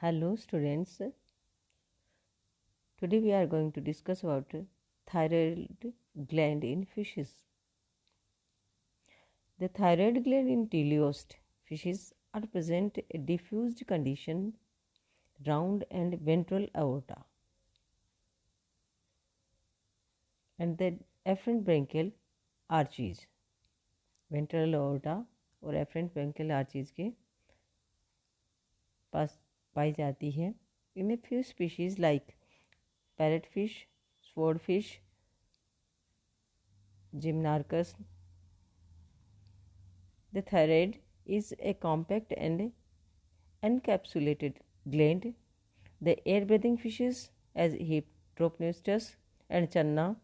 Hello students, today we are going to discuss about thyroid gland in fishes. The thyroid gland in teleost fishes are present a diffused condition round and ventral aorta and the afferent branchial arches. Ventral aorta और afferent branchial arches के पास पाई जाती है. In a few species like parrotfish, swordfish, Gymnarchus, the thyroid is a compact and encapsulated gland. The air-breathing fishes, as Hyptropneustes and Channa,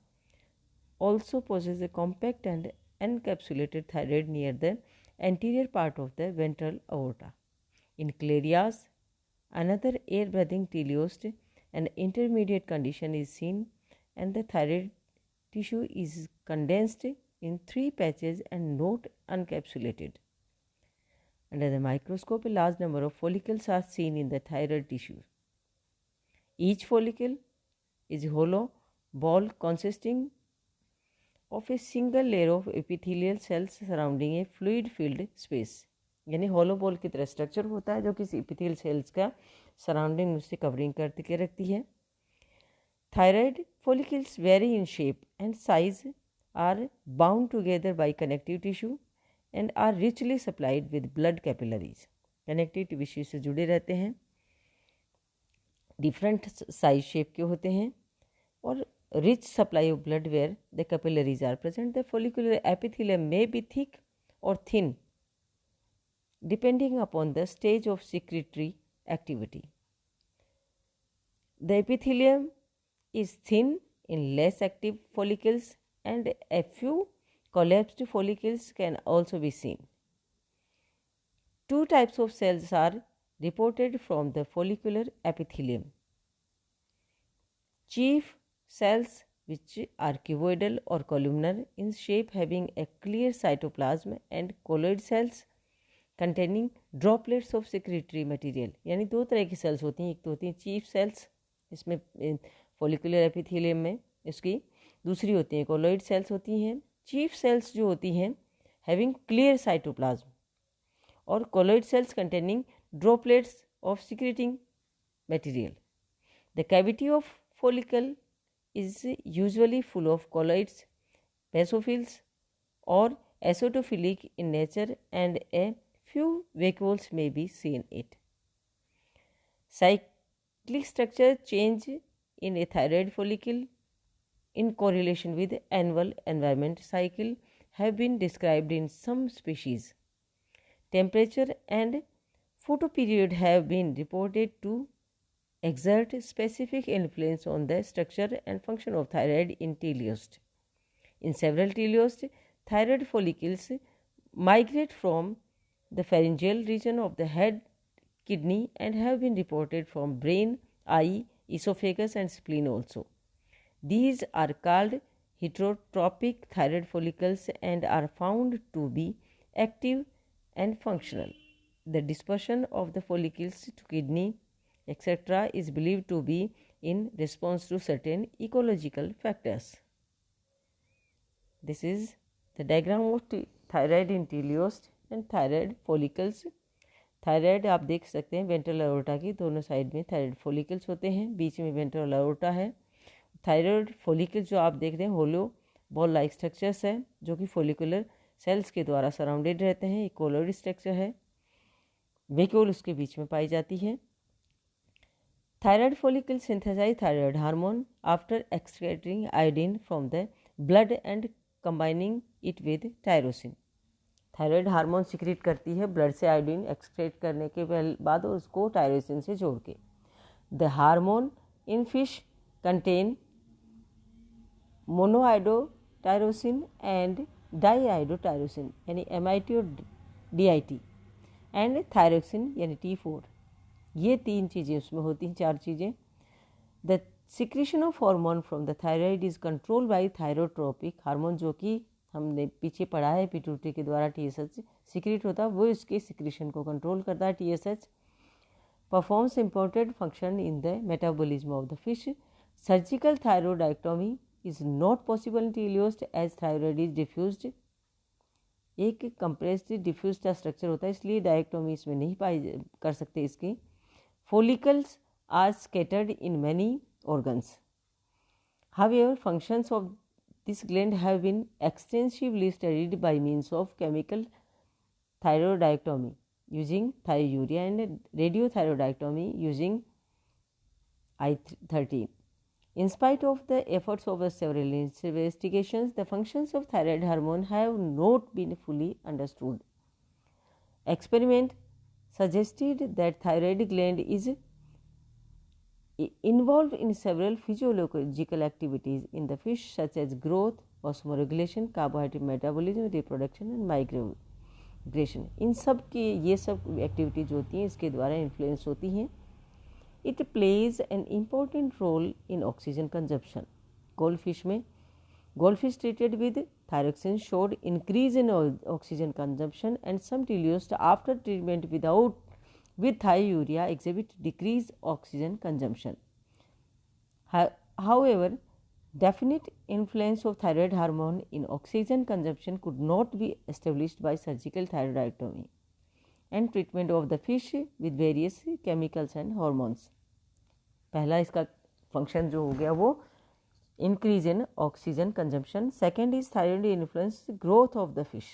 also possess a compact and encapsulated thyroid near the anterior part of the ventral aorta. In Clarias, another air-breathing teleost, an intermediate condition is seen, and the thyroid tissue is condensed in 3 patches and not encapsulated. Under the microscope, a large number of follicles are seen in the thyroid tissue. Each follicle is hollow ball consisting of a single layer of epithelial cells surrounding a fluid-filled space. यानी hollow ball की तरह structure होता है जो किसी epithelial cells का surrounding उससे covering करके रखती है. Thyroid follicles vary in shape and size, are bound together by connective tissue and are richly supplied with blood capillaries. Connective tissue से जुड़े रहते हैं, different size shape के होते हैं और rich supply of blood where the capillaries are present. The follicular epithelium may be thick or thin depending upon the stage of secretory activity. The epithelium is thin in less active follicles and a few collapsed follicles can also be seen. 2 types of cells are reported from the follicular epithelium. Chief cells, which are cuboidal or columnar in shape having a clear cytoplasm, and colloid cells containing droplets of secretory material. यानी 2 तरह की sales होती हैं. एक तो होती हैं chief cells, इसमें follicular epithelium में, इसकी दूसरी होती हैं colloid cells होती हैं. चीफ सेल्स जो होती हैं having clear cytoplasm और colloid cells containing droplets of secreting material. The cavity of follicle is usually full of colloids, basophils or acidophilic in nature and a few vacuoles may be seen it. Cyclic structure change in a thyroid follicle in correlation with annual environment cycle have been described in some species. Temperature and photoperiod have been reported to exert specific influence on the structure and function of thyroid in teleost. In several teleosts, thyroid follicles migrate from the pharyngeal region of the head, kidney, and have been reported from brain, eye, esophagus, and spleen also. These are called heterotropic thyroid follicles and are found to be active and functional. The dispersion of the follicles to kidney, etc., is believed to be in response to certain ecological factors. This is the diagram of thyroid in teleost and thyroid follicles. Thyroid आप देख सकते हैं ventral अयोर्टा की दोनों side में thyroid follicles होते हैं, बीच में वेंट्रल अयोर्टा है. थायराइड फॉलिकल्स जो आप देख रहे हैं होलो बॉल लाइक स्ट्रक्चर्स है जो कि फॉलिकुलर सेल्स के द्वारा सराउंडेड रहते हैं. एक कोलोइड स्ट्रक्चर है, वेक्यूल उसके बीच में पाई जाती है. Thyroid follicle synthesise thyroid hormone after excreting iodine from the blood and combining it with tyrosine. Thyroid hormone secrete करती है ब्लड से आयोडीन एक्सक्रीट करने के बाद उसको टायरोसिन से जोड़ के. The hormone in fish contain monoiodotyrosine and diiodotyrosine यानी MIT और DIT एंड थायरोक्सिन यानी T4. ये 3 चीज़ें उसमें होती हैं, 4 चीज़ें. The secretion of hormone from the thyroid is control by thyrotropic hormone, जो कि हमने पीछे पढ़ा है पिट्यूटरी के द्वारा TSH सिक्रीट होता है, वो इसके सिक्रीशन को कंट्रोल करता है. TSH performs important function in the metabolism of the fish. Surgical thyroidectomy is not possible in teleost as thyroid is diffused. एक कंप्रेस्ड डिफ्यूज का स्ट्रक्चर होता है, इसलिए डायरेक्टोमी इसमें नहीं पाई कर सकते इसकी. Follicles are scattered in many organs. However, functions of this gland have been extensively studied by means of chemical thyroidectomy using thiourea and radiothyroidectomy using I-13. In spite of the efforts of several investigations, the functions of thyroid hormone have not been fully understood. Experiment suggested that thyroid gland is involved in several physiological activities in the fish such as growth, osmoregulation, carbohydrate metabolism, reproduction and migration. इन सब की ये सब activity जो होती हैं इसके द्वारा influence होती हैं. It plays an important role in oxygen consumption. Goldfish में goldfish treated with thyroxine showed increase in oxygen consumption, and some teleost after treatment with thiourea exhibit decreased oxygen consumption. However, definite influence of thyroid hormone in oxygen consumption could not be established by surgical thyroidectomy and treatment of the fish with various chemicals and hormones. पहला इसका function जो हो गया वो increase in oxygen consumption. Second is thyroid influence growth of the fish.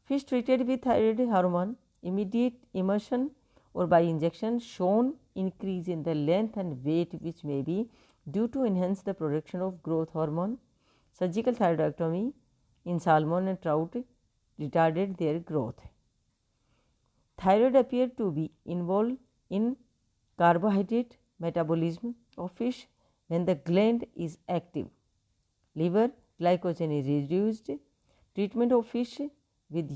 Fish treated with thyroid hormone immediate immersion or by injection shown increase in the length and weight which may be due to enhance the production of growth hormone. Surgical thyroidectomy in salmon and trout retarded their growth. Thyroid appeared to be involved in carbohydrate metabolism of fish when the gland is active. Liver glycogen is reduced. Treatment of fish with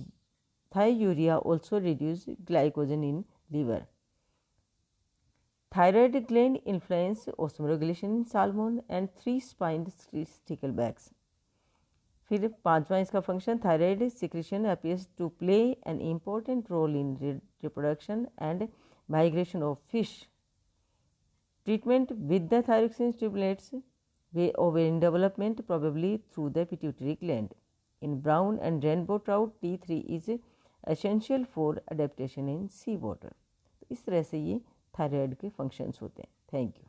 thiourea also reduced glycogen in liver. Thyroid gland influence osmoregulation in salmon and 3-spined sticklebacks. फिर पांचवा इसका function thyroid secretion appears to play an important role in reproduction and migration of fish. Treatment with the thyroxine stimulates ovarian development probably through the pituitary gland. In brown and rainbow trout, T3 is essential for adaptation in sea water. इस तरह से ये thyroid के functions होते हैं. Thank you.